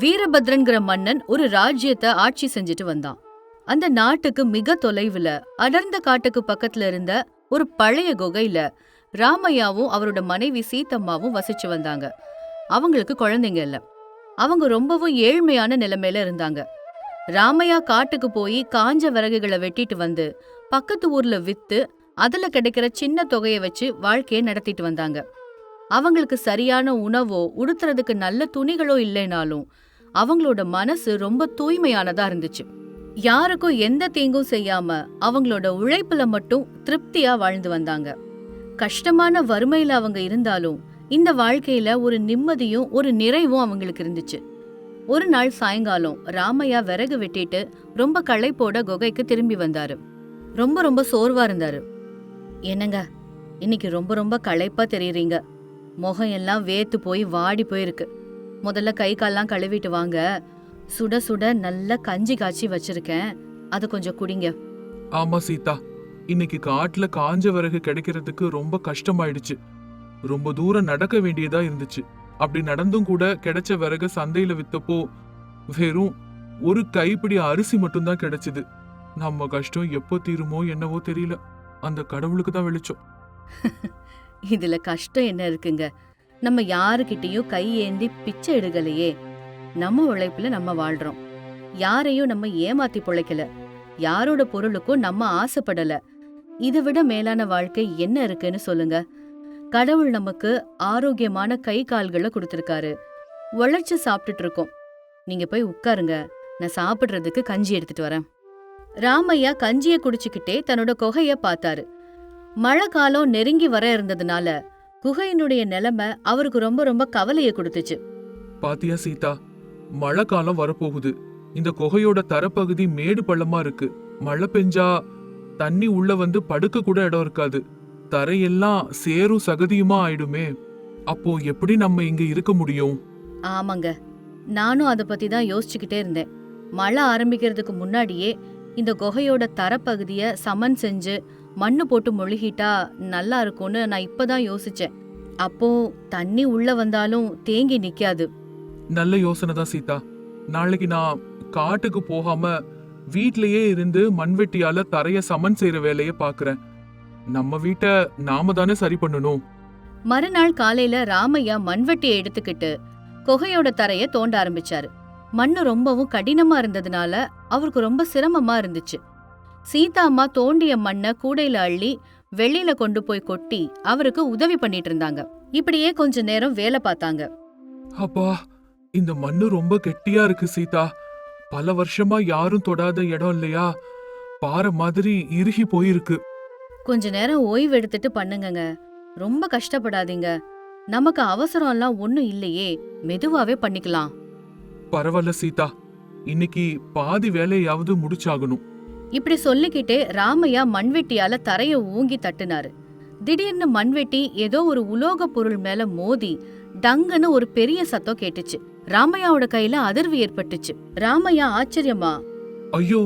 வீரபத்ரன்கிற மன்னன் ஒரு ராஜ்யத்தை ஆட்சி செஞ்சுட்டு வந்தான். அந்த நாட்டுக்கு மிக தொலைவுல அடர்ந்த காட்டுக்கு பக்கத்துல இருந்த ஒரு பழைய குகையில ராமையாவும் அவரோட மனைவி சீத்தம்மாவும் வசிச்சு வந்தாங்க. அவங்களுக்கு குழந்தைங்க இல்ல. அவங்க ரொம்பவும் ஏழ்மையான நிலைமையில இருந்தாங்க. ராமையா காட்டுக்கு போய் காஞ்ச விறகுகளை வெட்டிட்டு வந்து பக்கத்து ஊர்ல வித்து அதுல கிடைக்கிற சின்ன தொகையை வச்சு வாழ்க்கையை நடத்திட்டு வந்தாங்க. அவங்களுக்கு சரியான உணவோ உடுத்துறதுக்கு நல்ல துணிகளோ இல்லைனாலும் அவங்களோட மனசு ரொம்ப தூய்மையானதா இருந்துச்சு. யாருக்கும் எந்த தீங்கும் செய்யாம அவங்களோட உழைப்புல மட்டும் திருப்தியா வாழ்ந்து வந்தாங்க. கஷ்டமான வறுமையில அவங்க இருந்தாலும் இந்த வாழ்க்கையில ஒரு நிம்மதியும் ஒரு நிறைவும் அவங்களுக்கு இருந்துச்சு. ஒரு நாள் சாயங்காலம் ராமையா விறகு வெட்டிட்டு ரொம்ப களைப்போட குகைக்கு திரும்பி வந்தாரு. ரொம்ப ரொம்ப சோர்வா இருந்தாரு. என்னங்க, இன்னைக்கு ரொம்ப ரொம்ப களைப்பா தெரியுறீங்க. முகம் எல்லாம் வேத்து போய் வாடி போயிருக்கு. முதல்ல கை கால்லாம் கழுவிட்டு வாங்க. சுட சுட நல்ல கஞ்சி காய்ச்சி வச்சிருக்கேன், அது கொஞ்சம் குடிங்க. ஆமா சீதா, இன்னைக்கு காட்டுல காஞ்ச விறகு கிடைக்கிறதுக்கு ரொம்ப கஷ்டமாயிடுச்சு. ரொம்ப தூரம் நடக்க வேண்டியதா இருந்துச்சு. அப்படி நடந்தும் கூட கிடைச்ச விறகு சந்தையில வித்தப்போ வெறும் ஒரு கைப்பிடி அரிசி மட்டும்தான் கிடைச்சது. நம்ம கஷ்டம் எப்போ தீருமோ என்னவோ தெரியல. அந்த கடவுளுக்கு தான் வெளிச்சம். இதுல கஷ்டம் என்ன இருக்குங்க? நம்ம யாருக்கிட்டையும் கை ஏந்தி பிச்சை எடுக்கலையே. நம்ம உழைப்புல நம்ம வாழ்றோம். யாரையும் நம்ம ஏமாத்தி பொழைக்கல. யாரோட பொருளுக்கும் நம்ம ஆசைப்படல. இதை விட மேலான வாழ்க்கை என்ன இருக்குன்னு சொல்லுங்க. கடவுள் நமக்கு ஆரோக்கியமான கை கால்களை கொடுத்திருக்காரு. உழைச்சு சாப்பிட்டுட்டு இருக்கோம். நீங்க போய் உட்காருங்க, நான் சாப்பிடுறதுக்கு கஞ்சி எடுத்துட்டு வரேன். ராமையா கஞ்சிய குடிச்சுக்கிட்டே தன்னோட குகைய பார்த்தாரு. மழை காலம் நெருங்கி வர இருந்ததுனால குகையினுடைய நிலைமை அவருக்கு ரொம்ப ரொம்ப கவலையை கொடுத்துச்சு. பாத்தியா சீதா, மழை காலம் வரப்போகுது. இந்த குகையோட தரப்பகுதி மேடு பள்ளமா இருக்கு. மழை பெஞ்சா தண்ணி உள்ள வந்து படுக்க கூட இடம் இருக்காது. தரையெல்லாம் சேரும் சகதியுமா ஆயிடுமே. அப்போ எப்படி நம்ம இங்க இருக்க முடியும்? ஆமாங்க, நானும் அதை பத்தி தான் யோசிச்சுக்கிட்டே இருந்தேன். மழை ஆரம்பிக்கிறதுக்கு முன்னாடியே இந்த குகையோட தரப்பகுதிய சமன் செஞ்சு மண்ணு போட்டு மொழிகிட்டா நல்லா இருக்கும்னு நான் இப்பதான் யோசிச்சேன். அப்போ தண்ணி உள்ள வந்தாலும் தேங்கி நிக்காது. நல்ல யோசனை தான் சீதா. நாளைக்கு நான் காட்டுக்கு போகாம வீட்லயே இருந்து மண்வெட்டியால தரைய சமன் செய்யற வேலைய பாக்குறேன். நம்ம வீட்டை நாம தானே சரி பண்ணணும். மறுநாள் காலையில ராமையா மண்வெட்டியை எடுத்துக்கிட்டு குகையோட தரைய தோண்ட ஆரம்பிச்சாரு. மண்ணு ரொம்பவும் கடினமா இருந்ததுனால அவருக்கு ரொம்ப சிரமமா இருந்துச்சு. சீதா அம்மா தோண்டிய மண்ணை கூடையில அள்ளி வெளியில கொண்டு போய் கொட்டி அவருக்கு உதவி பண்ணிட்டு இருந்தாங்க. இப்படியே கொஞ்ச நேரம் வேலை பார்த்தாங்க. அப்பா, இந்த மண்ணு ரொம்ப கெட்டியா இருக்கு சீதா. பல வருஷமா யாரும் தொடாத இடம் இல்லையா? பாறை மாதிரி இறுகி போயிருக்கு. கொஞ்ச நேரம் ஓய்வு எடுத்துட்டு பண்ணுங்கங்க, ரொம்ப கஷ்டப்படாதீங்க. நமக்கு அவசரம் எல்லாம் ஒண்ணும் இல்லையே, மெதுவாவே பண்ணிக்கலாம். பரவாயில்ல சீதா, இன்னைக்கு பாதி வேலையாவது முடிச்சாகணும். இப்படி சொல்லிக்கிட்டே ராமையா மண்வெட்டியால தரைய ஊங்கி தட்டுனாரு. திடீர்னு மண்வெட்டி ஏதோ ஒரு உலோக பொருள் மேல மோதி டங்குன்னு ஒரு பெரிய சத்தம் கேட்டுச்சு. ராமையாவோட கையில அதிர்வு ஏற்பட்டுச்சு. ராமையா ஆச்சரியமா, ஐயோ,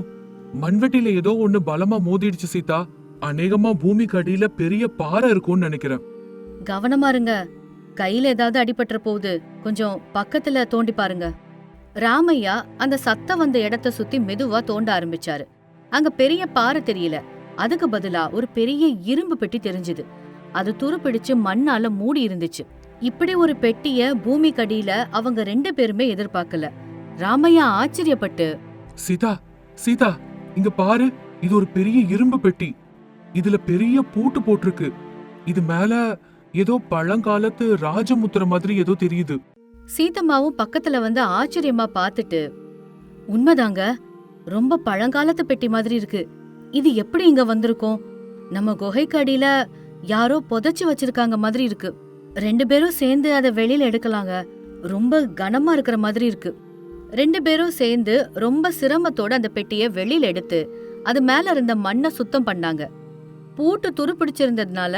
மண்வெட்டில ஏதோ ஒண்ணு பலமா மோதிடுச்சு சீதா. அநேகமா பூமிக்கு அடியில பெரிய பாறை இருக்கும்னு நினைக்கிறேன். கவனமா இருங்க, கையில ஏதாவது அடிபட்டுற போகுது, கொஞ்சம் பக்கத்துல தோண்டி பாருங்க. ராமையா அந்த சத்தம் வந்த இடத்த சுத்தி மெதுவா தோண்ட ஆரம்பிச்சாரு. அங்க பெரிய பாறை தெரியல, அதுக்கு பதிலா ஒரு பெரிய இரும்பு பெட்டி தெரிஞ்சுது. அது துருப்பிடிச்சு மண்ணால மூடி இருந்துச்சு. இப்படி ஒரு பெட்டிய பூமி கடியில அவங்க 2 பேருமே எதிர்பார்க்கல. ராமையா ஆச்சரியப்பட்டு, சீதா சீதா, இங்க பாரு, இது ஒரு பெரிய இரும்பு பெட்டி. இதுல பெரிய பூட்டு போட்டிருக்கு. இது மேல ஏதோ பழங்காலத்து ராஜமுத்திர மாதிரி ஏதோ தெரியுது. சீதம்மாவும் பக்கத்துல வந்து ஆச்சரியமா பாத்துட்டு, உண்மைதாங்க, ரொம்ப பழங்காலத்து பெட்டி மாதிரி இருக்கு. இது எப்படி இங்க வந்திருக்கோம்? நம்ம குகைக்கு அடியில யாரோ புதைச்சு வச்சிருக்காங்க மாதிரி இருக்கு. 2 பேரும் சேர்ந்து அதை வெளியில எடுக்கலாங்க. ரொம்ப கனமா இருக்கிற மாதிரி இருக்கு. 2 பேரும் சேர்ந்து ரொம்ப சிரமத்தோட அந்த பெட்டிய வெளியில எடுத்து அது மேல இருந்த மண்ணை சுத்தம் பண்ணாங்க. பூட்டு துருப்பிடிச்சிருந்ததுனால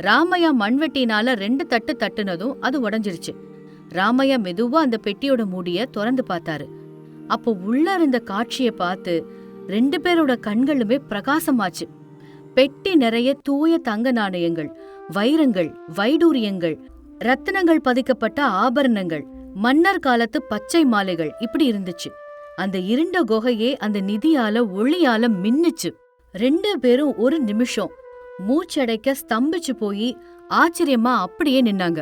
ராமையா மண்வெட்டினால 2 தட்டு தட்டுனதும் அது உடைஞ்சிருச்சு. ராமையா மெதுவா அந்த பெட்டியோட மூடிய திறந்து பார்த்தாரு. அப்போ உள்ள இருந்த காட்சிய பார்த்து 2 பேரோட கண்களுமே பிரகாசமாச்சு. பெட்டி நிறைய தூய தங்க நாணயங்கள், வைரங்கள், வைடூரியங்கள், ரத்தினங்கள் பதிக்கப்பட்ட ஆபரணங்கள், மன்னர் காலத்து பச்சை மாலைகள் இப்படி இருந்துச்சு. அந்த இருண்ட குகையே அந்த நிதியால ஒளியால மின்னுச்சு. 2 பேரும் ஒரு நிமிஷம் மூச்சடைக்க ஸ்தம்பிச்சு போய் ஆச்சரியமா அப்படியே நின்னாங்க.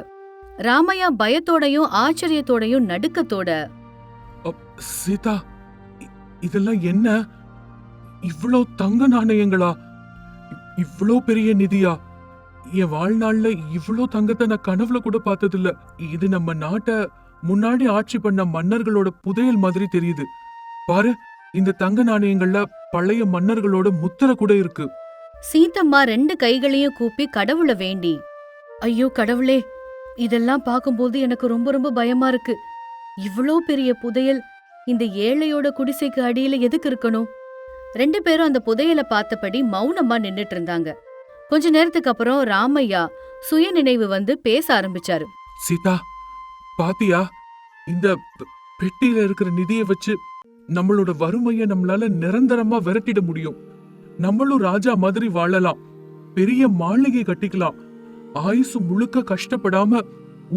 ராமையா பயத்தோடையும் ஆச்சரியத்தோடையும் நடுக்கத்தோட, சீதா, இதெல்லாம் என்ன? இவ்ளோ தங்க நாணயங்களா? இவ்ளோ பெரிய நிதியா? என் வாழ்நாள்ல இவ்ளோ தங்கத்தை நான் கனவுல கூட பார்த்ததில்ல. இது நம்ம நாட்டை முன்னாடி ஆட்சி பண்ண மன்னர்களோட புதையல் மாதிரி தெரியுது. பாரு, இந்த தங்க நாணயங்கள்ல பழைய மன்னர்களோட முத்திரை கூட இருக்கு. சீதம்மா 2 கைகளையும் கூப்பி கடவுளை வேண்டி, ஐயோ கடவுளே, இதெல்லாம் பார்க்கும்போது எனக்கு ரொம்ப ரொம்ப பயமா இருக்கு. இவ்ளோ பெரிய புதையல் இந்த ஏழையோட குடிசைக்கு அடியில எதுக்கு இருக்கணும்? 2 பேரும் அந்த புதையல பார்த்தபடி மௌனமா நின்னுட்டு இருந்தாங்க. கொஞ்ச நேரத்துக்கு அப்புறம் ராமையா சுய நினைவு வந்து பேச ஆரம்பிச்சாரு. சீதா, பாத்தியா? இந்த பெட்டியில இருக்கிற நிதியை வச்சு நம்மளோட வறுமைய நம்மளால நிரந்தரமா விரட்டிட முடியும். நம்மளும் ராஜா மாதிரி வாழலாம், பெரிய மாளிகை கட்டிக்கலாம், ஆயுசு முழுக்க கஷ்டப்படாம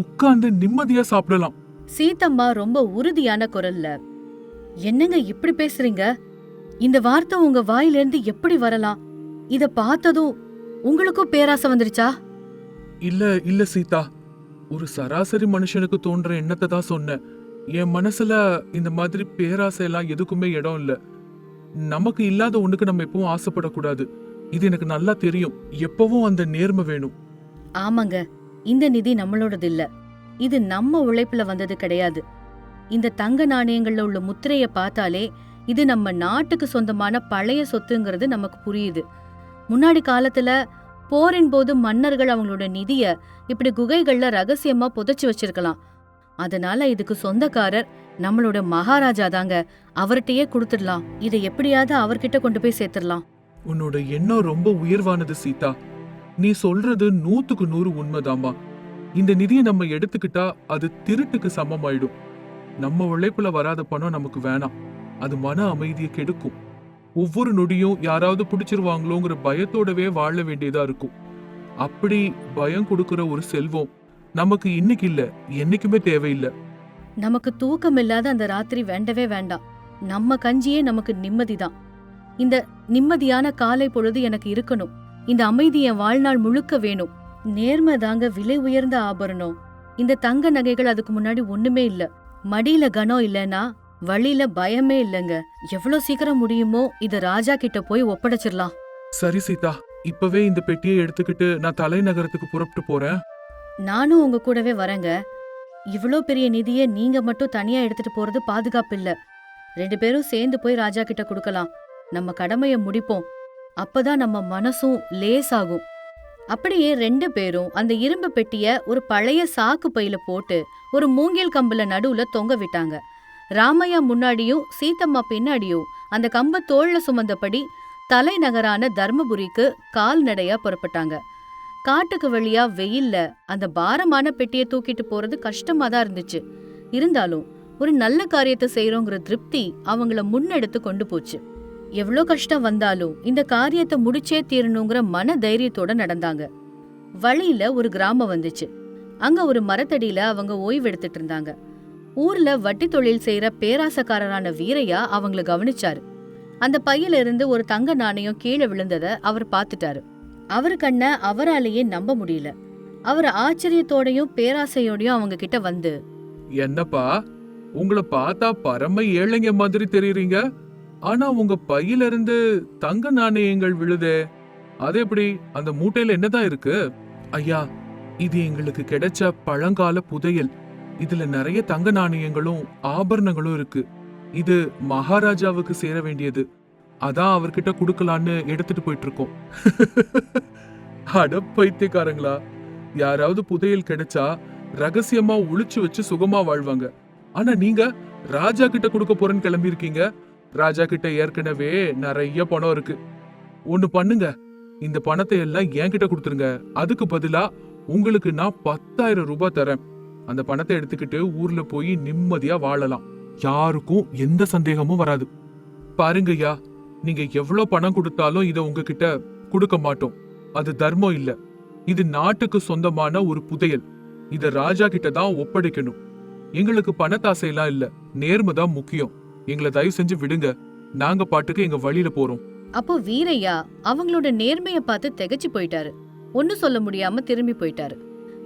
உட்கார்ந்து நிம்மதியா சாப்பிடலாம். சீதம்மா ரொம்ப உறுதியான குரல்ல, என்னங்க இப்படி பேசுறீங்க? இந்த வார்த்தை உங்க வாயிலிருந்து எப்படி வரலாம்? இத பார்த்ததும் உங்களுக்கும் பேராசை வந்துருச்சா? இல்ல சீதா, ஒரு சராசரி மனுஷனுக்கு தோன்ற எண்ணத்தை தான் சொன்னேன். என் மனசுல இந்த மாதிரி பேராசை எல்லாம் எதுக்குமே இடம் இல்ல. நமக்கு இல்லாத ஒண்ணுக்கு நம்ம எப்பவும் ஆசைப்படக்கூடாது. இது எனக்கு நல்லா தெரியும். எப்பவும் அந்த நேர்மை வேணும். ஆமாங்க, இந்த நிதி நம்மளோடது இல்ல. இது நம்ம உழைப்புல வந்தது கிடையாது. இந்த தங்க நாணயங்கள்ல உள்ள முத்திரைய பார்த்தாலே இது நம்ம நாட்டுக்கு சொந்தமான பழைய சொத்துங்கிறது நமக்கு புரியுது. முன்னாடி காலத்துல போரின் போது மன்னர்கள் அவங்களோட நிதிய இப்படி குகைகள்ல ரகசியமா புதைச்சு வச்சிருக்கலாம். அதனால இதுக்கு சொந்தக்காரர் நம்மளோட மகாராஜா தாங்க. அவர்கிட்டயே கொடுத்துடலாம். இதை எப்படியாவது அவர்கிட்ட கொண்டு போய் சேர்த்துடலாம். உன்னோட எண்ணம் ரொம்ப உயர்வானது சீதா. நீ சொல்றது 100க்கு 100 உண்மைதாமா. இந்த நிதியை நம்ம எடுத்துக்கிட்டா அது திருட்டுக்கு சமமாயிடும். நம்ம உழைப்புல வராத பணம் நமக்கு வேணாம். அது மன அமைதியை கெடுக்கும். ஒவ்வொரு நொடியும் யாராவது பிடிச்சிருவாங்களோங்கிற பயத்தோடவே வாழ வேண்டியதா இருக்கும். அப்படி பயம் கொடுக்கிற ஒரு செல்வம் நமக்கு இன்னைக்கு இல்ல, என்னைக்குமே தேவையில்லை. நமக்கு தூக்கம் இல்லாத அந்த ராத்திரி வேண்டவே வேண்டாம். நம்ம கஞ்சியே நமக்கு நிம்மதிதான். இந்த நிம்மதியான காலை பொழுது எனக்கு இருக்கணும். இந்த அமைதி என் வாழ்நாள் முழுக்க வேணும். நேர்மை தாங்க விலை உயர்ந்த ஆபரணம். இந்த தங்க நகைகள் அதுக்கு முன்னாடி ஒண்ணுமே இல்ல. மடியில கனம் இல்லைன்னா வழியில பயமே இல்லைங்க. எவ்வளவு சீக்கிரம் முடியுமோ இத ராஜா கிட்ட போய் ஒப்படைச்சிடலாம். சரி சீதா, இப்பவே இந்த பெட்டியை எடுத்துக்கிட்டு நான் தலைநகரத்துக்கு புறப்பட்டு போறேன். நானும் உங்க கூடவே வரேங்க. இவ்ளோ பெரிய நிதியை நீங்க மட்டும் தனியா எடுத்துட்டு போறது பாதுகாப்பு இல்ல. 2 பேரும் சேர்ந்து போய் ராஜா கிட்ட கொடுக்கலாம். நம்ம கடமைய முடிப்போம். அப்பதான் நம்ம மனசும் லேசாகும். அப்படியே 2 பேரும் அந்த இரும்பு பெட்டிய ஒரு பழைய சாக்கு பையில போட்டு ஒரு மூங்கில் கம்புல நடுவுல தொங்க விட்டாங்க. ராமையா முன்னாடியும் சீதம்மா பின்னாடியும் அந்த கம்ப தோள்ல சுமந்தபடி தலைநகரான தர்மபுரிக்கு கால்நடையா புறப்பட்டாங்க. காட்டுக்கு வழியா வெயில்ல அந்த பாரமான பெட்டியை தூக்கிட்டு போறது கஷ்டமா தான் இருந்துச்சு. இருந்தாலும் ஒரு நல்ல காரியத்தை செய்யறோங்கிற திருப்தி அவங்கள முன்னெடுத்து கொண்டு போச்சு. எவ்வளோ கஷ்டம் வந்தாலும் இந்த காரியத்தை முடிச்சே தீரணுங்கிற மன தைரியத்தோட நடந்தாங்க. வழியில ஒரு கிராமம் வந்துச்சு. அங்க ஒரு மரத்தடியில அவங்க ஓய்வு எடுத்துட்டு இருந்தாங்க. ஊர்ல வட்டி தொழில் செய்யற பேராசக்காரரான வீரையா அவங்கள கவனிச்சாரு. அந்த பையில இருந்து ஒரு தங்க நாணயம் கீழே விழுந்தத அவர் பார்த்துட்டாரு. அவரு கண்ண அவராலேயே நம்ப முடியல. அவர் ஆச்சரியத்தோடையும் பேராசையோடையும் அவங்க கிட்ட வந்து, என்னப்பா, உங்களை பார்த்தா பரம ஏழைங்க மாதிரி தெரியுறீங்க. ஆனா உங்க பையில இருந்து தங்க நாணயங்கள் விழுதே, அது எப்படி? அந்த மூட்டையில என்னதான் இருக்கு? ஐயா, இது எங்களுக்கு கிடைச்ச பழங்கால புதையல். இதுல நிறைய தங்க நாணயங்களும் ஆபரணங்களும் இருக்கு. இது மகாராஜாவுக்கு சேர வேண்டியது. அதான் அவர்கிட்ட குடுக்கலான்னு எடுத்துட்டு போயிட்டு இருக்கோம். அட பைத்தியக்காரங்களா! யாராவது புதையல் கிடைச்சா ரகசியமா ஒளிச்சு வச்சு சுகமா வாழ்வாங்க. ஆனா நீங்க ராஜா கிட்ட கொடுக்க போறேன்னு கிளம்பி இருக்கீங்க. ராஜா கிட்ட ஏற்கனவே நிறைய பணம் இருக்கு. ஒண்ணு பண்ணுங்க, இந்த பணத்தை எல்லாம் என்கிட்ட கொடுத்துருங்க. அதுக்கு பதிலா உங்களுக்கு நான் 10,000 ரூபாய் தரேன். அந்த பணத்தை எடுத்துக்கிட்டு ஊர்ல போய் நிம்மதியா வாழலாம். யாருக்கும் எந்த சந்தேகமும் வராது. பாருங்கய்யா, நீங்க எவ்வளவு பணம் கொடுத்தாலும் இத உங்ககிட்ட கொடுக்க மாட்டோம். அது தர்மம் இல்ல. இது நாட்டுக்கு சொந்தமான ஒரு புதையல். இத ராஜா கிட்ட தான் ஒப்படைக்கணும். எங்களுக்கு பணத்தாசையெல்லாம் இல்ல, நேர்மைதான் முக்கியம். எங்களை தயவு செஞ்சு விடுங்க, நாங்க பாட்டுக்கு எங்க வழியில போறோம். அப்போ வீரையா அவங்களோட நேர்மைய பார்த்து திகைச்சு போயிட்டாரு. ஒன்னும் சொல்ல முடியாம திரும்பி போயிட்டாரு.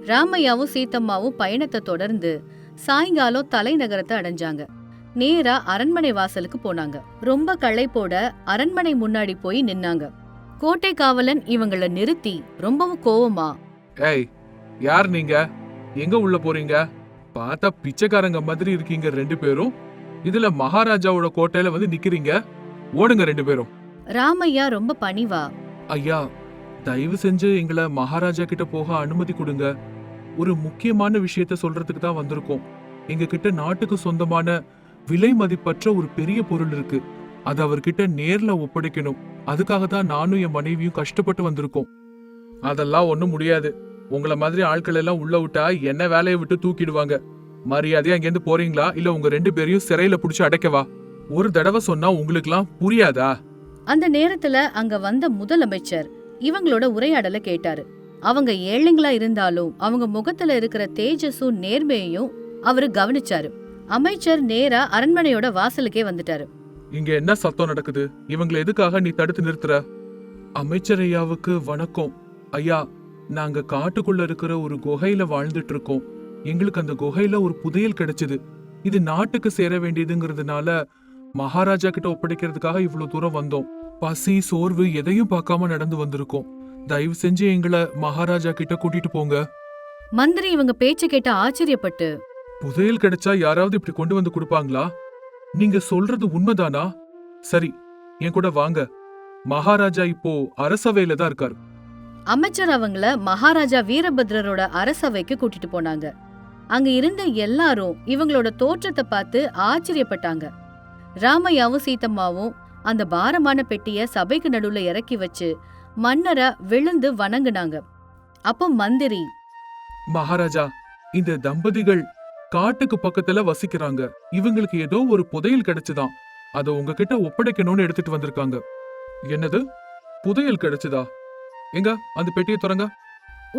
ராமையாவும் சீத்தம்மாவும் பயணத்தை தொடர்ந்து சாயங்காலம் தலைநகரத்தை அடைஞ்சாங்க. நேரா அரண்மனை வாசலுக்கு போனாங்க. ரொம்ப களைப்போட அரண்மனை முன்னாடி போய் நின்னாங்க. கோட்டை காவலன் இவங்கள நிறுத்தி ரொம்பவும் கோவமா, ஏய், யார் நீங்க? எங்க உள்ள போறீங்க? பார்த்தா பிச்சைக்காரங்க மாதிரி இருக்கீங்க ரெண்டு பேரும். இதுல மகாராஜாவோட கோட்டையில வந்து நிக்கிறீங்க. ஓடுங்க ரெண்டு பேரும். ராமையா ரொம்ப பணிவா, ஐயா, தயவு செஞ்சு எங்களை மகாராஜா கிட்ட போக அனுமதி கொடுங்க. ஒரு முக்கியமான விஷயத்த சொல்றதுக்கு தான் வந்திருக்கோம். எங்க கிட்ட நாட்டுக்கு சொந்தமான விலை மதிப்பற்ற ஒரு பெரிய பொருள் இருக்கு. அது அவர்கிட்ட நேர்ல ஒப்படைக்கணும். அதுக்காக தான் நானும் என் மனைவியும் கஷ்டப்பட்டு வந்திருக்கோம். அதெல்லாம் ஒண்ணும் முடியாது. உங்களை மாதிரி ஆட்கள் எல்லாம் உள்ள விட்டா என்ன வேலையை விட்டு தூக்கிடுவாங்க. மரியாதையா அங்கேருந்து போறீங்களா, இல்ல உங்க ரெண்டு பேரையும் சிறையில புடிச்சு அடைக்கவா? ஒரு தடவை சொன்னா உங்களுக்குலாம் புரியாதா? அந்த நேரத்துல அங்க வந்த முதலமைச்சர் இவங்களோட உரையாடல கேட்டாரு. அவங்க ஏழைங்களா இருந்தாலும் அவங்க முகத்துல இருக்கிற தேஜஸும் நேர்மையையும் அவரு கவனிச்சாரு. அமைச்சர் நேரா அரண்மனையோட வாசலுக்கே வந்துட்டாரு. இங்க என்ன சத்தம் நடக்குது? இவங்களை எதுக்காக நீ தடுத்து நிறுத்துற? அமைச்சர் ஐயாவுக்கு வணக்கம். ஐயா, நாங்க காட்டுக்குள்ள இருக்கிற ஒரு குகையில வாழ்ந்துட்டு இருக்கோம். எங்களுக்கு அந்த குகையில ஒரு புதையல் கிடைச்சது. இது நாட்டுக்கு சேர வேண்டியதுங்கிறதுனால மகாராஜா கிட்ட ஒப்படைக்கிறதுக்காக இவ்வளவு தூரம் வந்தோம். பசி சோர்வு எதையும் பார்க்காம நடந்து வந்திருக்கோம். தயவு செஞ்சு எங்களை மகாராஜா கிட்ட கூட்டிட்டு போங்க. மந்திரி இவங்க பேச்ச கேட்டு ஆச்சரியப்பட்டு, புதையல் கிடைச்சா யாராவது இப்படி கொண்டு வந்து கொடுப்பாங்களா? நீங்க சொல்றது உண்மைதானா? சரி, என் கூட வாங்க. மகாராஜா இப்போ அரசவையில தான் இருக்காரு. அமைச்சர் அவங்கள மகாராஜா வீரபத்ரரோட அரசவைக்கு கூட்டிட்டு போனாங்க. அங்க இருந்த எல்லாரும் இவங்களோட தோற்றத்தை பார்த்து ஆச்சரியப்பட்டாங்க. ராமையாவும் சீத்தம்மாவும் அந்த பாரமான பெட்டிய சபைக்கு நடுவுல இறக்கி வச்சு மன்னரை விழுந்து வணங்குனாங்க. அப்போ மந்திரி, மகாராஜா, இந்த தம்பதிகள் காட்டுக்கு பக்கத்துல வசிக்கிறாங்க. இவங்களுக்கு ஏதோ ஒரு புதையல் கிடைச்சுதான். அத உங்ககிட்ட ஒப்படைக்கணும்னு எடுத்துட்டு வந்திருக்காங்க. என்னது, புதையல் கிடைச்சதா? எங்க அந்த பெட்டியை திறங்க.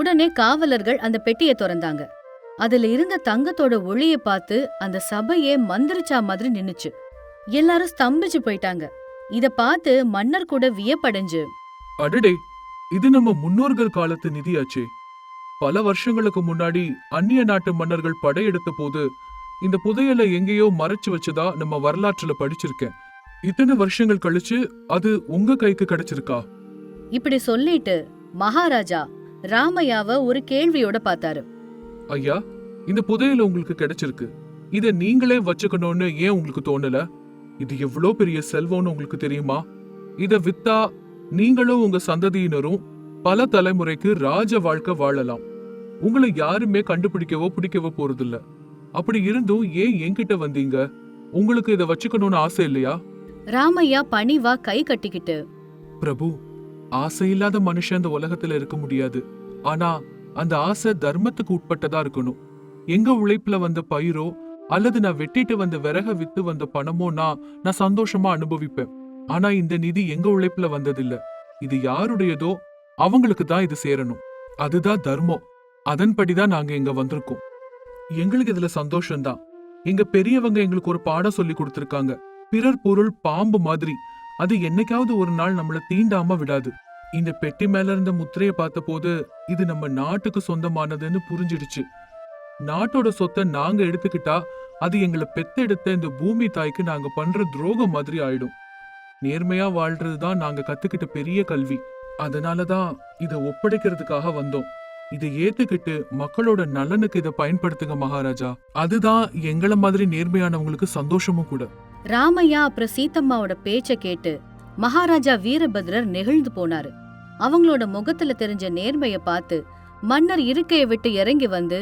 உடனே காவலர்கள் அந்த பெட்டியை திறந்தாங்க. அதுல இருந்த தங்கத்தோட ஒளியை பார்த்து அந்த சபையே மந்திரிச்சா மாதிரி நின்னுச்சு. எல்லாரும் ஸ்தம்பிச்சு போயிட்டாங்க. இத பார்த்து மன்னர் கூட வியப்படைஞ்சு, அடடே, இது நம்ம முன்னோர்கள் காலத்து நிதியாச்சே. பல வருஷங்களுக்கு முன்னாடி அந்நிய நாட்டு மன்னர்கள் படையெடுத்த போது இந்த புதையலை எங்கேயோ மறைச்சு வச்சதா நம்ம வரலாற்றுல படிச்சிருக்கேன். இத்தனை வருஷங்கள் கழிச்சு அது உங்க கைக்கு கிடைச்சிருக்கா? இப்படி சொல்லிட்டு மகாராஜா ராமையாவ ஒரு கேள்வியோட பார்த்தாரு. ஐயா, இந்த புதையல் உங்களுக்கு கிடைச்சிருக்கு. இத நீங்களே வச்சுக்கணும்னு ஏன் உங்களுக்கு தோணல? இது எவ்வளோ பெரிய செல்வம்னு உங்களுக்கு தெரியுமா? இத வித்தா நீங்களும் உங்க சந்ததியினரும் பல தலைமுறைக்கு ராஜ வாழ்க்கை வாழலாம். உங்களை யாருமே கண்டுபிடிக்கவோ பிடிக்கவோ போறதில்ல. அப்படி இருந்தும் ஏன் என்கிட்ட வந்தீங்க? உங்களுக்கு இத வச்சுக்கணும்னு ஆசை இல்லையா? ராமையா பணிவா கை கட்டிக்கிட்டு, பிரபு, ஆசை இல்லாத மனுஷன் இந்த உலகத்துல இருக்க முடியாது. ஆனா அந்த ஆசை தர்மத்துக்கு உட்பட்டதா இருக்கணும். எங்க உழைப்புல வந்த பயிரோ அல்லது நான் வெட்டிட்டு வந்த விறக வித்து வந்த பணமோ நான் சந்தோஷமா அனுபவிப்பேன். ஆனா இந்த நிதி எங்க உழைப்புல வந்ததில்ல. இது யாருடையதோ அவங்களுக்கு தான் இது சேரணும். அதுதான் தர்மம். அதன்படிதான் நாங்க இங்க வந்திருக்கோம். எங்களுக்கு இதுல சந்தோஷம்தான். எங்க பெரியவங்க எங்களுக்கு ஒரு பாடம் சொல்லி கொடுத்திருக்காங்க. பிறர் பொருள் பாம்பு மாதிரி, அது என்னைக்காவது ஒரு நாள் நம்மள தீண்டாம விடாது. இந்த பெட்டி மேல இருந்த முத்திரைய பார்த்த போது இது நம்ம நாட்டுக்கு சொந்தமானதுன்னு புரிஞ்சிடுச்சு. நாட்டோட சொத்தை நாங்க எடுத்துக்கிட்டா அது எங்களை பெத்தெடுத்த இந்த பூமி தாய்க்கு நாங்க பண்ற துரோகம் மாதிரி ஆயிடும். நேர்மையா வாழ்றதுதான் நாங்க கத்துக்கிட்ட பெரிய கல்வி. அதனாலதான் இத ஒப்படைக்கிறதுக்காக வந்தோம். இதை ஏத்துக்கிட்டு மக்களோட நலனுக்கு இதை பயன்படுத்துங்க மகாராஜா. அதுதான் எங்களை மாதிரி நேர்மையானவங்களுக்கு சந்தோஷமும் கூட. ராமையா அப்புறம் சீத்தம்மாவோட பேச்ச கேட்டு மகாராஜா வீரபத்ரர் நெகிழ்ந்து போனாரு. அவங்களோட முகத்துல தெரிஞ்ச நேர்மைய பார்த்து மன்னர் இருக்கையை விட்டு இறங்கி வந்து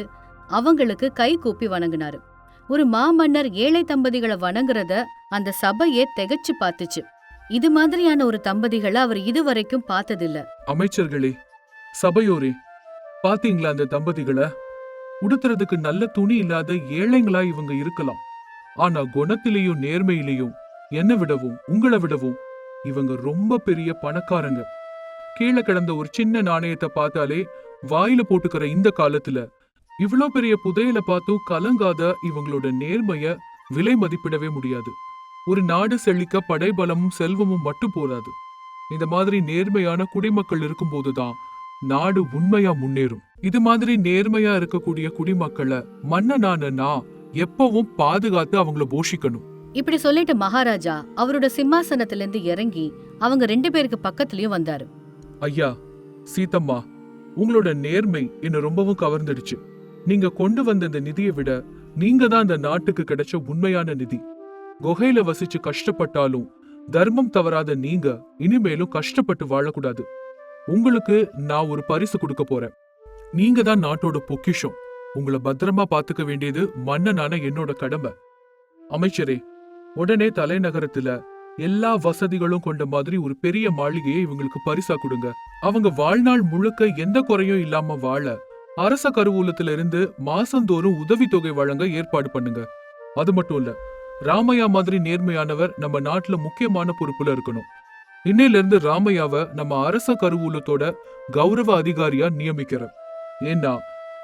அவங்களுக்கு கை கூப்பி வணங்கினாரு. ஒரு மாமன்னர் ஏழை தம்பதிகளை வணங்குறத அந்த சபையே திகைச்சு பார்த்துச்சு. இது மாதிரியான ஒரு தம்பதிகளை அவர் இதுவரைக்கும் பார்த்ததில்ல. அமைச்சர்களே, சபையோரே, பாத்தீங்களா அந்த தம்பதிகளை? உடுத்துறதுக்கு நல்ல துணி இல்லாத ஏழைங்களா இவங்க இருக்கலாம். ஆனா குணத்திலையும் நேர்மையிலையும் என்னை விடவும் உங்களை விடவும் இவங்க ரொம்ப பெரிய பணக்காரங்க. கீழே கிடந்த ஒரு சின்ன நாணயத்தை பார்த்தாலே வாயில போட்டுக்கிற இந்த காலத்துல இவ்ளோ பெரிய புதையல பார்த்தும் கலங்காத இவங்களோட நேர்மைய விலை மதிப்பிடவே முடியாது. ஒரு நாடு செழிக்க படைபலமும் செல்வமும் மட்டும் போதாது. இந்த மாதிரி நேர்மையான குடிமக்கள் இருக்கும்போதுதான் நாடு உண்மையா முன்னேறும். இது மாதிரி நேர்மையா இருக்கக்கூடிய குடிமக்களை மன்னனான நான் எப்பவும் பாதுகாத்து அவங்கள போஷிக்கணும். இப்படி சொல்லிட்டு மகாராஜா அவரோட சிம்மாசனத்திலிருந்து இறங்கி அவங்க 2 பேருக்கு பக்கத்துலயும் வந்தாரு. ஐயா, சீதம்மா, உங்களோட நேர்மை என்ன ரொம்பவும் கவர்ந்துடுச்சு. நீங்க கொண்டு வந்த இந்த நிதியை விட நீங்க தான் இந்த நாட்டுக்கு கிடைச்ச உண்மையான நிதி. குகையில வசிச்சு கஷ்டப்பட்டாலும் தர்மம் தவறாத நீங்க இனிமேலும் கஷ்டப்பட்டு வாழக்கூடாது. உங்களுக்கு நான் ஒரு பரிசு கொடுக்க போறேன். நீங்க தான் நாட்டோட பொக்கிஷம். உங்களை பத்திரமா பாத்துக்க வேண்டியது மன்னனான என்னோட கடமை. அமைச்சரே, உடனே தலைநகரத்துல எல்லா வசதிகளும் கொண்ட மாதிரி ஒரு பெரிய மாளிகையை இவங்களுக்கு பரிசா கொடுங்க. அவங்க வாழ்நாள் முழுக்க எந்த குறையும் இல்லாம வாழ அரச கருவூலத்துல இருந்து மாசந்தோறும் உதவித்தொகை வழங்க ஏற்பாடு பண்ணுங்க. அது மட்டும் இல்ல, ராமையா மாதிரி நேர்மையானவர் நம்ம நாட்டுல முக்கியமான பொறுப்புல இருக்கணும். இன்னையில இருந்து ராமையாவை நம்ம அரச கருவூலத்தோட கௌரவ அதிகாரியா நியமிக்கிறேன். ஏன்னா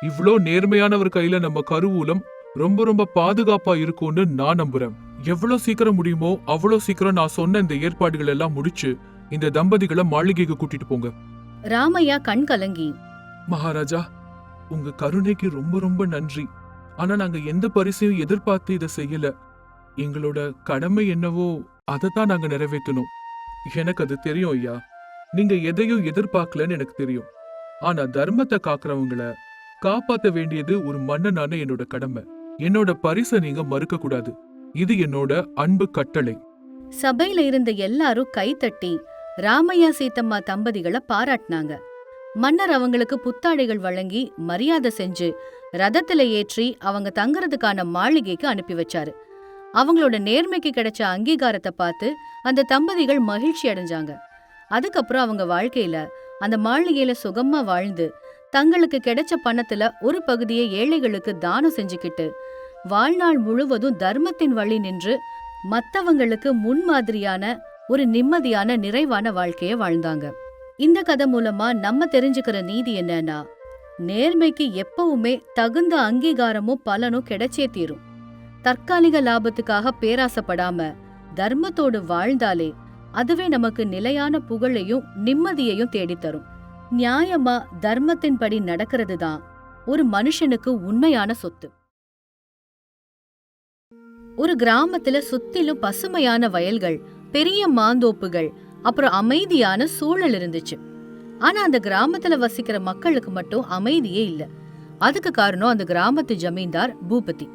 இவ்ளோ நேர்மையானவர் கையில நம்ம கருவூலம் ரொம்ப ரொம்ப பாதுகாப்பா இருக்கும்னு நான் நம்புறேன். எவ்வளவு சீக்கிரம் முடியுமோ அவ்வளவு சீக்கிரம் நான் சொன்ன இந்த ஏற்பாடுகள் எல்லாம் முடிச்சு இந்த தம்பதிகளை மாளிகைக்கு கூட்டிட்டு போங்க. ராமையா கண் கலங்கி, மகாராஜா, உங்க கருணைக்கு ரொம்ப ரொம்ப நன்றி. ஆனா நாங்க எந்த பரிசையும் எதிர்பார்த்து இதை செய்யல. எங்களோட கடமை என்னவோ அதைத்தான் நாங்க நிறைவேற்றணும். எனக்கு அது தெரியும் ஐயா. நீங்க எதையும் எதிர்பார்க்கலன்னு எனக்கு தெரியும். ஆனா தர்மத்தை காக்குறவங்கள காப்பாத்த வேண்டியது ஒரு மன்னனான என்னோட கடமை. என்னோட பரிசை நீங்க மறுக்க கூடாது. இது என்னோட அன்பு கட்டளை. சபையில இருந்த எல்லாரும் கைத்தட்டி ராமையா சீத்தம்மா தம்பதிகளை பாராட்டினாங்க. மன்னர் அவங்களுக்கு புத்தாடைகள் வழங்கி மரியாதை செஞ்சு ரதத்துல ஏற்றி அவங்க தங்குறதுக்கான மாளிகைக்கு அனுப்பி வச்சாரு. அவங்களோட நேர்மைக்கு கிடைச்ச அங்கீகாரத்தை பார்த்து அந்த தம்பதிகள் மகிழ்ச்சி அடைஞ்சாங்க. அதுக்கப்புறம் அவங்க வாழ்க்கையில அந்த மாளிகையில சுகமா வாழ்ந்து தங்களுக்கு கிடைச்ச பணத்துல ஒரு பகுதியை ஏழைகளுக்கு தானம் செஞ்சுக்கிட்டு வாழ்நாள் முழுவதும் தர்மத்தின் வழி நின்று மத்தவங்களுக்கு முன்மாதிரியான ஒரு நிம்மதியான நிறைவான வாழ்க்கைய வாழ்ந்தாங்க. இந்த கதை மூலமா நம்ம தெரிஞ்சுக்கிற நீதி என்னன்னா, நேர்மைக்கு எப்பவுமே தகுந்த அங்கீகாரமும் பலனும் கிடைச்சே தீரும். தற்காலிக லாபத்துக்காக பேராசப்படாம தர்மத்தோடு வாழ்ந்தாலே அதுவே நமக்கு நிலையான புகழையும் நிம்மதியையும் தேடித்தரும். நியாயமா தர்மத்தின்படி நடக்கிறது தான் ஒரு மனுஷனுக்கு உண்மையான சொத்து. ஒரு கிராமத்துல சுத்திலும் பசுமையான வயல்கள், பெரிய மாந்தோப்புகள், அப்புறம் அமைதியான சூழல் இருந்துச்சு. ஆனா அந்த கிராமத்துல வசிக்கிற மக்களுக்கு மட்டும் அமைதியே இல்ல. அதுக்கு காரணம் அந்த கிராமத்து ஜமீன்தார் பூபதி.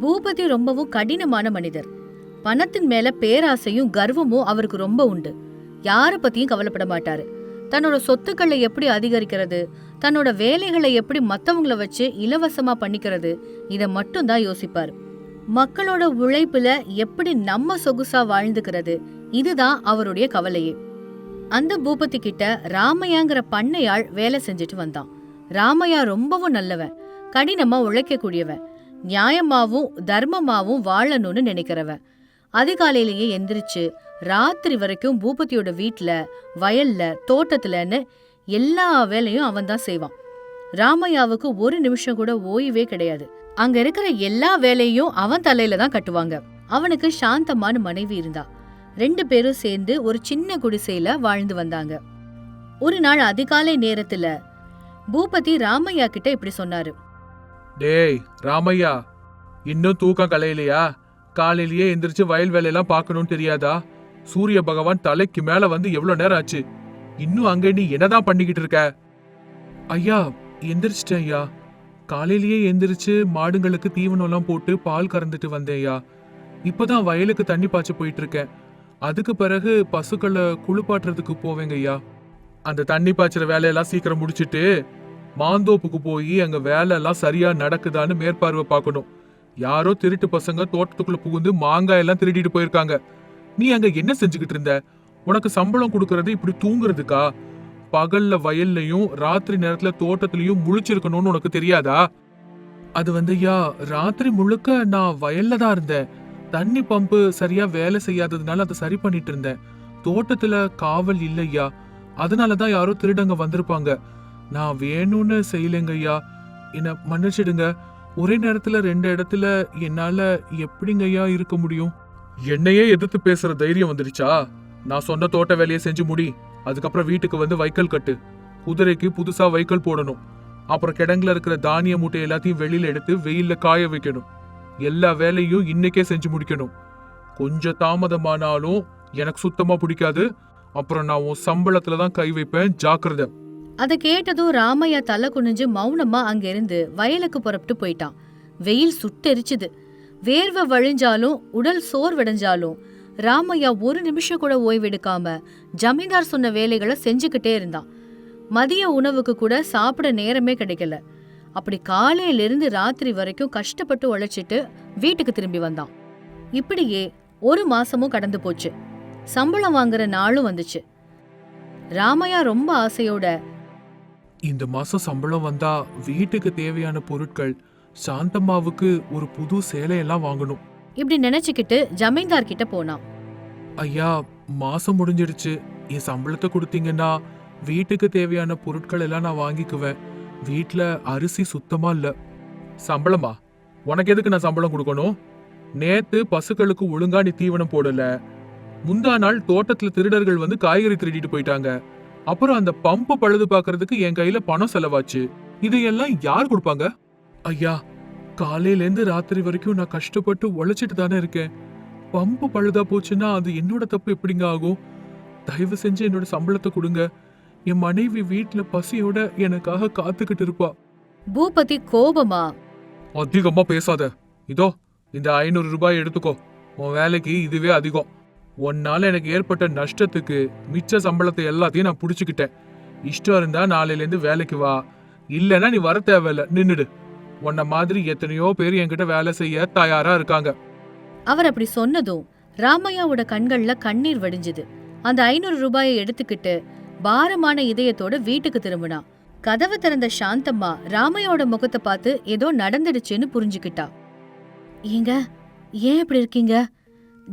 பூபதி ரொம்பவும் கடினமான மனிதர். பணத்தின் மேல பேராசையும் கர்வமும் அவருக்கு ரொம்ப உண்டு. யார பத்தியும் கவலைப்பட மாட்டாரு. தன்னோட சொத்துக்களை எப்படி அதிகரிக்கிறது, தன்னோட வேலைகளை எப்படி மத்தவங்களை வச்சு இலவசமா பண்ணிக்கிறது, இத மட்டும் தான் யோசிப்பாரு. மக்களோட உழைப்புல எப்படி நம்ம சொகுசா வாழ்ந்துக்கிறது, இதுதான் அவருடைய கவலையே. அந்த பூபதி கிட்ட ராமையாங்கிற பண்ணையாள் வேலை செஞ்சுட்டு வந்தான். ராமையா ரொம்பவும் நல்லவன், கடினமா உழைக்க கூடியவன், நியாயமாவும் தர்மமாவும் வாழணும்னு நினைக்கிறவன். அதிகாலையிலேயே எந்திரிச்சு ராத்திரி வரைக்கும் பூபதியோட வீட்டுல, வயல்ல, தோட்டத்துலன்னு எல்லா வேலையும் அவன் தான் செய்வான். ராமையாவுக்கு ஒரு நிமிஷம் கூட ஓய்வே கிடையாது. அங்க இருக்கிற எல்லா வேலையும் அவன் தலையில தான் கட்டுவாங்க. அவனுக்கு சாந்தமான மனைவி இருந்தா. 2 பேரும் சேர்ந்து ஒரு சின்ன குடிசையில வாழ்ந்து வந்தாங்க. ஒரு நாள் அதிகாலை நேரத்துல பூபதி ராமையா கிட்ட இப்படி சொன்னாரு. டேய் ராமையா, இன்னும் தூக்கம் கலையிலையா? காலையிலேயே எந்திரிச்சு வயல் வேலையெல்லாம் பார்க்கணும்னு தெரியாதா? சூரிய பகவான் தலைக்கு மேல வந்து எவ்வளவு நேரம் ஆச்சு, இன்னும் அங்க நீ என்னதான் பண்ணிக்கிட்டு இருக்க? ஐயா, எந்திரிச்சிட்டேன் ஐயா. காலையிலேயே எந்திரிச்சு மாடுங்களுக்கு தீவனம் எல்லாம் போட்டு பால் கறந்துட்டு வந்தேன் ஐயா. இப்பதான் வயலுக்கு தண்ணி பாய்ச்ச போயிட்டு இருக்கேன். அதுக்கு பிறகு பசுக்களை குளிப்பாட்டுறதுக்கு போவேங்க ஐயா. அந்த தண்ணி பாய்ச்சுற வேலையெல்லாம் சீக்கிரம் முடிச்சிட்டு மாந்தோப்புக்கு போய் அங்க வேலை எல்லாம் சரியா நடக்குதான்னு மேற்பார்வை பார்க்கணும். யாரோ திருட்டு பசங்க தோட்டத்துக்குள்ள புகுந்து மாங்காய் எல்லாம் திருடிட்டு போயிருக்காங்க. நீ அங்க என்ன செஞ்சுக்கிட்டு இருந்த? உனக்கு சம்பளம் கொடுக்கறது இப்படி தூங்குறதுக்கா? பகல்ல வயல்லையும் ராத்திரி நேரத்துல தோட்டத்திலயும் முழிச்சிருக்கணும்னு உனக்கு தெரியாதா? அது ஐயா, ராத்திரி முழுக்க நான் வயல்ல தான் இருந்தேன். தண்ணி பம்பு சரியா வேலை செய்யாததுனால அதை சரி பண்ணிட்டு இருந்தேன். தோட்டத்துல காவல் இல்லையா, அதனாலதான் யாரோ திருடங்க வந்திருப்பாங்க. நான் வேணும்னு செய்யலைங்க ஐயா. என்ன மன்னிச்சிடுங்க. ஒரே நேரத்துல 2 இடத்துல என்னால எப்படிங்கய்யா இருக்க முடியும்? என்னையே எதிர்த்து பேசுற தைரியம் வந்துடுச்சா? நான் சொன்ன தோட்ட வேலையை செஞ்சு முடி. அதுக்கப்புறம் வீட்டுக்கு வந்து வைக்கல் கட்டு. குதிரைக்கு புதுசா வைக்கல் போடணும். அப்புறம் கிடங்குல இருக்கிற தானிய மூட்டை எல்லாத்தையும் வெளியில எடுத்து வெயில்ல காய வைக்கணும். எல்லா வேலையும் இன்னைக்கே செஞ்சு முடிக்கணும். கொஞ்சம் தாமதமானாலும் எனக்கு சுத்தமா பிடிக்காது. அப்புறம் நான் உன் சம்பளத்துல தான் கை வைப்பேன், ஜாக்கிரதை. அதை கேட்டதும் ராமையா தலை குனிஞ்சு மௌனமா அங்கிருந்து வயலுக்கு புறப்பட்டு போயிட்டான். வெயில் சுட்டெரிச்சுது. வேர்வை வழிஞ்சாலும் உடல் சோர்வடைஞ்சாலும் ராமையா ஒரு நிமிஷம் கூட ஓய்வெடுக்காம ஜமீன்தார் சொன்ன வேலைகளை செஞ்சுக்கிட்டே இருந்தான். மதிய உணவுக்கு கூட சாப்பிட நேரமே கிடைக்கல. அப்படி காலையிலிருந்து ராத்திரி வரைக்கும் கஷ்டப்பட்டு உழைச்சிட்டு வீட்டுக்கு திரும்பி வந்தான். இப்படியே 1 மாசமும் கடந்து போச்சு. சம்பளம் வாங்குற நாளும் வந்துச்சு. ராமையா ரொம்ப ஆசையோட, இந்த மாசம் சம்பளம் வந்தா வீட்டுக்கு தேவையான பொருட்கள், சாந்தம்மாவுக்கு ஒரு புது சேலையெல்லாம் வாங்கணும். இப்படி நினைச்சுக்கிட்டு ஜமீன்தார் கிட்ட போனான். ஐயா, மாசம் முடிஞ்சிடுச்சு. என் சம்பளத்தை கொடுத்தீங்கன்னா வீட்டுக்கு தேவையான பொருட்கள் எல்லாம் நான் வாங்கிக்குவேன். வீட்ல அரிசி சுத்தமா இல்ல. சம்பளமா? உனக்கு எதுக்கு நான் சம்பளம் கொடுக்கணும்? நேத்து பசுக்களுக்கு ஒழுங்கா நீ தீவனம் போடல. முந்தா நாள் தோட்டத்துல திருடர்கள் வந்து காய்கறி திருடிட்டு போயிட்டாங்க. அப்புறம் அந்த பம்பு பழுது பாக்குறதுக்கு என் கையில பணம் செலவாச்சு. இதையெல்லாம் யார் கொடுப்பாங்க? ஐயா, காலையில இருந்து ராத்திரி வரைக்கும் நான் கஷ்டப்பட்டு உழைச்சிட்டு தானே இருக்கேன். பம்பு பழுதா போச்சுன்னா அது என்னோட தப்பு எப்படிங்க ஆகும்? தயவு செஞ்சு என்னோட சம்பளத்தை கொடுங்க. என் மனைவி வீட்டுல பசியோட எனக்காக காத்துக்கிட்டு இருப்பா. பூபதி கோபமா, அதிகமா பேசாத. இதோ இந்த 500 ரூபாய் எடுத்துக்கோ. உன் வேலைக்கு இதுவே அதிகம். ஒன்னால எனக்கு ஏற்பட்ட நஷ்டத்துக்கு மிச்ச சம்பளத்தை எல்லாத்தையும் நான் புடிச்சுக்கிட்டேன். இஷ்டம் இருந்தா நாளையில இருந்து வேலைக்கு வா. இல்லைன்னா நீ வர தேவையில்ல, நின்னுடு. உன்ன மாதிரி எத்தனையோ பேர் என்கிட்ட வேலை செய்ய தயாரா இருக்காங்க. அவர் அப்படி சொன்னதும் ராமையாவோட கண்கள்ல கண்ணீர் வடிஞ்சுது. அந்த 500 ரூபாயை எடுத்துக்கிட்டு பாரமான இதயத்தோட வீட்டுக்கு திரும்பினா. கதவை திறந்த சாந்தம்மா ராமையோட முகத்தை பார்த்து ஏதோ நடந்துடுச்சுன்னு புரிஞ்சுக்கிட்டா. ஏங்க, ஏன் இப்படி இருக்கீங்க?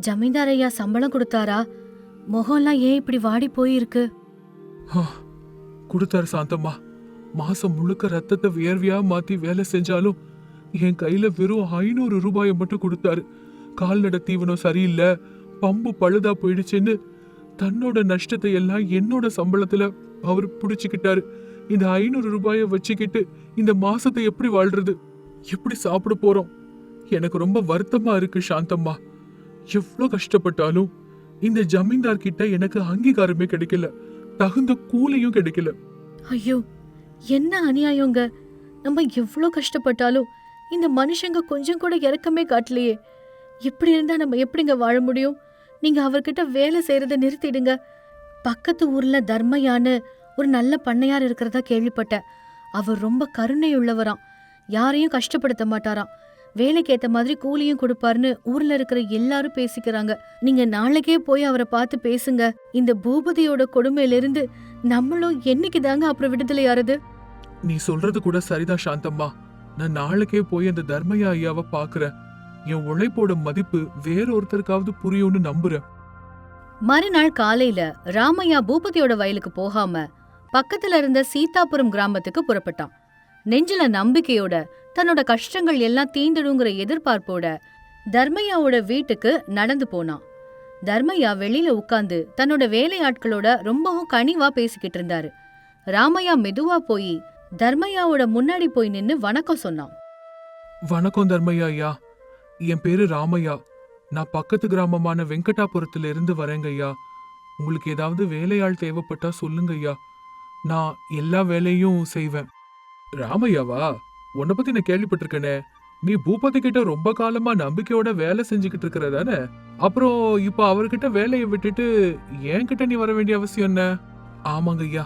ஜமீன்தார் ஐயா சம்பளம் கொடுத்தாரா? முகம்லாம் ஏன் இப்படி வாடி போயிருக்கு? கொடுத்தாரு சாந்தம்மா. மாசம் முழுக்க ரத்தத்தை வியர்வியா மாத்தி வேலை செஞ்சாலும் என் கையில வெறும் 500 ரூபாயை மட்டும் கொடுத்தாரு. கால்நடை தீவனம் சரியில்லை, பம்பு பழுதா போயிடுச்சுன்னு தன்னோட நஷ்டத்தை எல்லாம் என்னோட சம்பளத்துல அவர் புடிச்சுக்கிட்டாரு. இந்த 500 ரூபாயை வச்சுக்கிட்டு இந்த மாசத்தை எப்படி வாழ்றது? எப்படி சாப்பிட போறோம்? எனக்கு ரொம்ப வருத்தமா இருக்கு சாந்தம்மா. எவ்வளவு கஷ்டப்பட்டாலும் இந்த ஜமீன்தார் கிட்ட எனக்கு அங்கீகாரமே கிடைக்கல, தகுந்த கூலியும் கிடைக்கல. ஐயோ, என்ன அநியாயங்க! நம்ம எவ்வளோ கஷ்டப்பட்டாலும் இந்த மனுஷங்க கொஞ்சம் கூட இரக்கமே காட்டலையே. இப்படி இருந்தா நம்ம எப்படிங்க வாழ முடியும்? நீங்க அவர்கிட்ட வேலை செய்யறத நிறுத்திடுங்க. பக்கத்து ஊர்ல தர்மையான்னு ஒரு நல்ல பண்ணையார் இருக்கிறதா கேள்விப்பட்டேன். அவர் ரொம்ப கருணை உள்ளவராம். யாரையும் கஷ்டப்படுத்த மாட்டாராம். வேலைக்கு ஏத்த மாதிரி கூலியும் கொடுப்பாருன்னு ஊர்ல இருக்கிற எல்லாரும் பேசிக்கிறாங்க. நீங்க நாளைக்கே போய் அவரை பார்த்து பேசுங்க. இந்த பூபதியோட கொடுமையிலிருந்து நம்மளும் என்னைக்கு தாங்க அப்புறம் விடுதலை ஆறுது? நீ சொல்றது கூட சரிதான் சாந்தம்மா. நான் நாளைக்கே போய் அந்த தர்மையா ஐயாவை பாக்குறேன். என் உழைப்போட மதிப்பு வேறொருத்தருக்காவது புரியும்னு நம்புறேன். மறுநாள் காலையில ராமையா பூபதியோட வயலுக்கு போகாம பக்கத்துல இருந்த சீதாபுரம் கிராமத்துக்கு புறப்பட்டான். நெஞ்சில நம்பிக்கையோட, தன்னோட கஷ்டங்கள் எல்லாம் தீந்துடுங்கிற எதிர்பார்ப்போட தர்மையாவோட வீட்டுக்கு நடந்து போனான். தர்மையா வெளியில உட்கார்ந்து தன்னோட வேலையாட்களோட ரொம்பவும் கனிவா பேசிக்கிட்டு இருந்தாரு. ராமையா மெதுவா போய் தர்மையாவோட முன்னாடி போய் நின்னு வணக்கம் சொன்னான். வணக்கம் தர்மையா ஐயா. என் பேரு ராமையா. நான் பக்கத்து கிராமமான வெங்கடாபுரத்துல இருந்து வரேங்க ஐயா. உங்களுக்கு ஏதாவது வேலையாள் தேவைப்பட்டா சொல்லுங்க ஐயா. நான் எல்லா வேலையும் செய்வேன். ராமையாவா? உன்னை பத்தி நான் கேள்விப்பட்டிருக்கேனே. நீ பூபதி கிட்ட ரொம்ப காலமா நம்பிக்கையோட வேலை செஞ்சுக்கிட்டு இருக்கிறதானே? அப்புறம் இப்ப அவர்கிட்ட வேலையை விட்டுட்டு என்கிட்ட நீ வர வேண்டிய அவசியம் என்ன? ஆமாங்க ஐயா,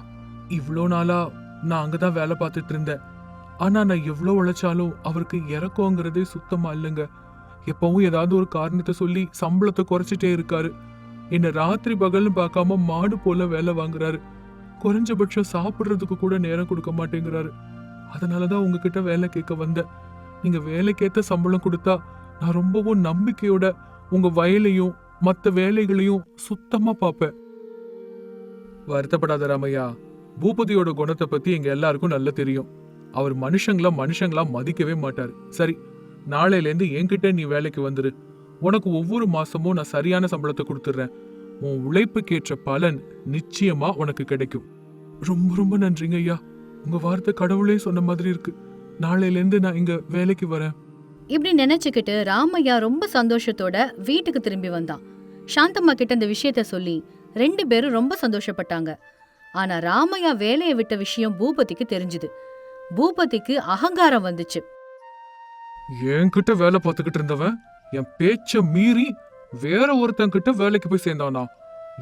இவ்வளோ நாளா நான் அங்கதான் வேலை பார்த்துட்டு இருந்தேன். ஆனா நான் எவ்வளவு உழைச்சாலும் அவருக்கு இறக்கங்கிறதே சுத்தமா இல்லைங்க. எப்பவும் ஏதாவது ஒரு காரணத்தை சொல்லி சம்பளத்தை குறைச்சிட்டே இருக்காரு. என்ன ராத்திரி பகல்னு பார்க்காம மாடு போல வேலை வாங்குறாரு. குறைஞ்சபட்சம் சாப்பிடுறதுக்கு கூட நேரம் கொடுக்க மாட்டேங்கிறாரு. அதனாலதான் உங்ககிட்ட வேலை கேட்க வந்தேன். நீங்க வேலைக்கேத்த சம்பளம் கொடுத்தா நான் ரொம்பவும் நம்பிக்கையோட உங்க வயலையும் மத்த வேலைகளையும் சுத்தமா பாப்பேன். வருத்தப்படாத ராமையா. பூபதியோட குணத்தை பத்தி எங்க எல்லாருக்கும் நல்லா தெரியும். அவர் மனுஷங்களா மதிக்கவே மாட்டாரு. சரி, நாளையில இருந்து என்கிட்ட நீ வேலைக்கு வந்துரு. உனக்கு ஒவ்வொரு மாசமும் நான் சரியான சம்பளத்தை கொடுத்துடுறேன். உன் உழைப்புக்கேற்ற பலன் நிச்சயமா உனக்கு கிடைக்கும். ரொம்ப ரொம்ப நன்றிங்க ஐயா. உங்க வார்த்தை கடவுளே சொன்ன மாதிரி இருக்கு. நாளையில இருந்து நான் இங்க வேலைக்கு வரேன். இப்படி நினைச்சுக்கிட்டு ராமையா ரொம்ப சந்தோஷத்தோட வீட்டுக்கு திரும்பி வந்தான். சாந்தம்மா கிட்ட இந்த விஷயத்த சொல்லி 2 பேரும் ரொம்ப சந்தோஷப்பட்டாங்க. ஆனா ராமையா வேலையை விட்ட விஷயம் பூபதிக்கு தெரிஞ்சுது. பூபதிக்கு அகங்காரம் வந்துச்சு. என்கிட்ட வேலை பார்த்துக்கிட்டு இருந்தவன் என் பேச்ச மீறி வேற ஒருத்தன் கிட்ட வேலைக்கு போய் சேர்ந்தானா?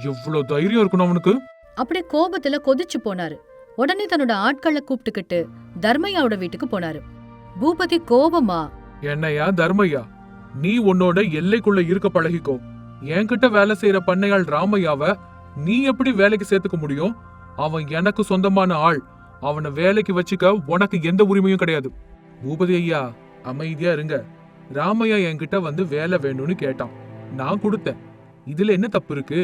எவ்வளவு தைரியம் இருக்கணும் அவனுக்கு! அப்படியே கோபத்துல கொதிச்சு போனாரு. உடனே தன்னோட ஆட்களை கூப்பிட்டுக்கிட்டு தர்மையாவோட வீட்டுக்கு போனாரு. பூபதி கோபமா, என்னையா தர்மையா, நீ உன்னோட எல்லைக்குள்ள இருக்க பழகிக்கோ. என்கிட்ட வேலை செய்யற பண்ணையாள் ராமையாவ நீ எப்படி வேலைக்கு சேர்த்துக்க முடியும்? அவன் எனக்கு சொந்தமான ஆள். அவனை வேலைக்கு வச்சுக்க உனக்கு எந்த உரிமையும் கிடையாது. பூபதி ஐயா, அமைதியா இருங்க. ராமையா என்கிட்ட வந்து வேலை வேணும்னு கேட்டான். நான் கொடுத்தேன். இதுல என்ன தப்பு இருக்கு?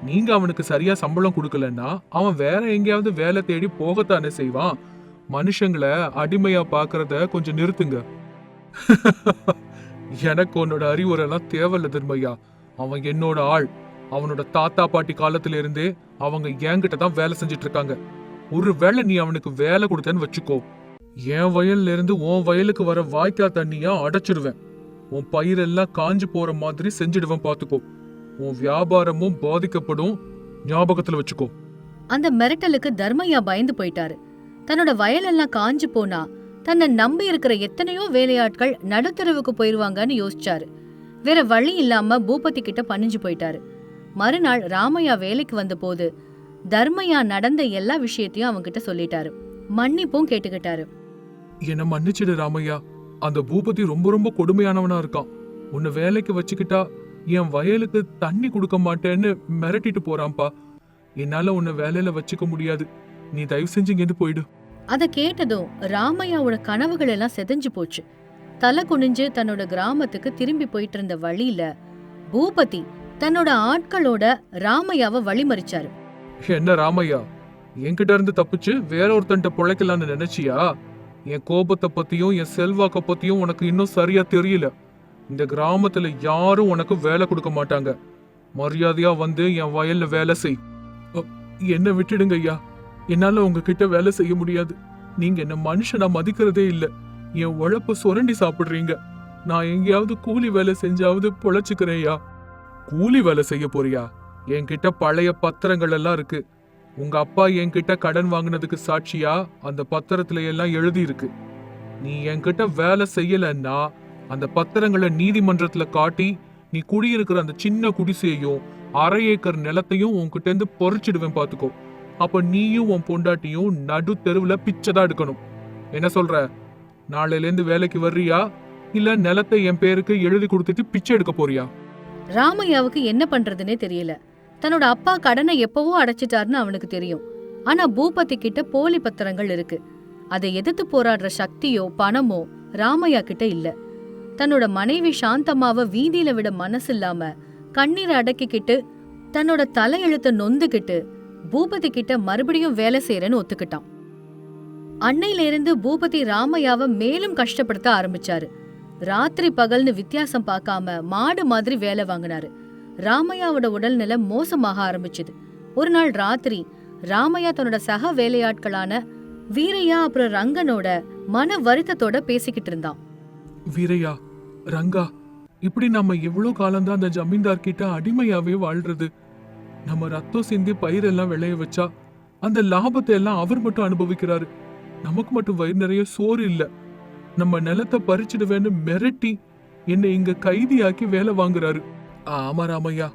நீங்க அவனுக்கு சரியா சம்பளம் கொடுக்கலன்னா அவன் வேற எங்கேயாவது வேலை தேடி போகத்தானே செய்வான். மனுஷங்களை அடிமையா பாக்குறத கொஞ்சம் நிறுத்துங்க. எனக்கு உன்னோட அறிவுரைலாம் தேவையில்ல தர்மையா. அவன் என்னோட ஆள். அவனோட தாத்தா பாட்டி காலத்துல இருந்தே அவங்க என்கிட்ட தான் வேலை செஞ்சுட்டு இருக்காங்க. ஒருவேளை நீ அவனுக்கு வேலை கொடுத்தேன்னு வச்சுக்கோ, என் வயல்ல இருந்து உன் வயலுக்கு வர வாய்க்கா தண்ணியா அடைச்சிடுவேன். உன் பயிரெல்லாம் காஞ்சு போற மாதிரி செஞ்சிடுவேன். பாத்துக்கோ, உன் வியாபாரமும் பாதிக்கப்படும். ஞாபகத்துல வச்சுக்கோ. அந்த மிரட்டலுக்கு தர்மையா பயந்து போயிட்டாரு. தன்னோட வயலெல்லாம் காஞ்சு போனா தன்னை நம்பி இருக்கிற எத்தனையோ வேலையாட்கள் நடுத்தரவுக்கு போயிருவாங்கன்னு யோசிச்சாரு. வேற வழி இல்லாம பூபதி கிட்ட பணிஞ்சு போயிட்டாரு. மறுநாள் ராமையா வேலைக்கு வந்த போது தர்மையா நடந்த எல்லா விஷயத்தையும் அவன்கிட்ட சொல்லிட்டாரு. மன்னிப்பும் கேட்டுக்கிட்டாரு. என்ன மன்னிச்சிடு ராமையா. அந்த பூபதி ரொம்ப ரொம்ப கொடுமையானவனா இருக்கான். உன்னை வேலைக்கு வச்சுக்கிட்டா என் வயலுக்கு தண்ணி கொடுக்க மாட்டேன்னு மிரட்டிட்டு போறான்பா. என்னால உன்னை வேலையில வச்சுக்க முடியாது. நீ தயவு செஞ்சு இங்கிருந்து போயிடு. அத கேட்டதும் ராமையாவோட கனவுகள் எல்லாம் செதஞ்சு போச்சு. தலை குனிஞ்சு தன்னோட கிராமத்துக்கு திரும்பி போயிட்டு இருந்த வழியில பூபதி தன்னோட ஆட்களோட ராமையாவை வழிமறிச்சாரு. என்ன ராமையா, என்கிட்ட இருந்து தப்பிச்சு வேற ஒருத்தன்ட்ட பொழைக்கலான்னு நினைச்சியா? என் கோபத்தை பத்தியும் என் செல்வாக்க பத்தியும் உனக்கு இன்னும் சரியா தெரியல. இந்த கிராமத்துல யாரும் உனக்கு வேலை கொடுக்க மாட்டாங்க. மரியாதையா வந்து என் வயல்ல வேலை செய். என்ன விட்டுடுங்க ஐயா. என்னால உங்ககிட்ட வேலை செய்ய முடியாது. நீங்க என்ன மனுஷனா மதிக்கிறதே இல்ல. என் உழைப்ப சுரண்டி சாப்பிடுறீங்க. நான் எங்கேயாவது கூலி வேலை செஞ்சாவது பொழைச்சுக்கிறேன்யா. கூலி வேலை செய்ய போறியா? என்கிட்ட பழைய பத்திரங்கள் எல்லாம் இருக்கு. உங்க அப்பா என்கிட்ட கடன் வாங்கினதுக்கு சாட்சியா அந்த பத்திரத்துல எல்லாம் எழுதி இருக்கு. நீ என்கிட்ட வேலை செய்யலன்னா அந்த பத்திரங்களை நீதிமன்றத்துல காட்டி நீ குடியிருக்கிற அந்த சின்ன குடிசையையும் 1/2 ஏக்கர் நிலத்தையும் உன்கிட்ட இருந்து பொறிச்சிடுவேன். பாத்துக்கோ. அப்ப நீயும் உன் பொண்டாட்டியும் நடு தெருவுல பிச்சைதான் எடுக்கணும். என்ன சொல்ற? நாளையில இருந்து வேலைக்கு வர்றியா, இல்ல நிலத்தை என் பேருக்கு எழுதி கொடுத்துட்டு பிச்சை எடுக்க போறியா? ராமையாவுக்கு என்ன பண்றதுன்னே தெரியல. தன்னோட அப்பா கடனை எப்பவோ அடைச்சிட்டாருன்னு அவனுக்கு தெரியும். ஆனா பூபதி கிட்ட போலி பத்திரங்கள் இருக்கு. அதை எதிர்த்து போராடுற சக்தியோ பணமோ ராமையா கிட்ட இல்ல. தன்னோட மனைவி சாந்தம்மாவை வீதியில விட மனசு இல்லாம கண்ணீரை அடக்கிக்கிட்டு தன்னோட தலையெழுத்த நொந்துகிட்டு பூபதி கிட்ட மறுபடியும் வேலை செய்யறேன்னு ஒத்துக்கிட்டான். அன்னையில இருந்து பூபதி ராமையாவை மேலும் கஷ்டப்படுத்த ஆரம்பிச்சாரு. ராத்திரி பகல்னு வித்தியாசம் பார்க்காம மாடு மாதிரி வேலை வாங்கினாரு. ராமையாவோட உடல்நிலை மோசமாக ஆரம்பிச்சுது. ஒரு நாள் ராத்திரி ராமையா தன்னோட சக வேலையாட்களான வீரையா அப்புறம் ரங்கனோட மன வருத்தத்தோட பேசிக்கிட்டு இருந்தான். வீரையா, ரங்கா, இப்படி நம்ம எவ்வளவு காலம்தான் அந்த ஜமீன்தார் கிட்ட அடிமையாவே வாழ்றது? நம்ம ரத்தம் சிந்தி பயிரெல்லாம் விளைய வச்சா அந்த லாபத்தை எல்லாம் அவர் மட்டும் அனுபவிக்கிறாரு. நமக்கு மட்டும் வயிறு நிறைய சோறு இல்ல. நம்ம நிலத்தை பறிச்சிடுவேன்னு மிரட்டி என்னை இங்க கைதியாக்கி வேலை வாங்குறாரு. ஆமா ராமையா,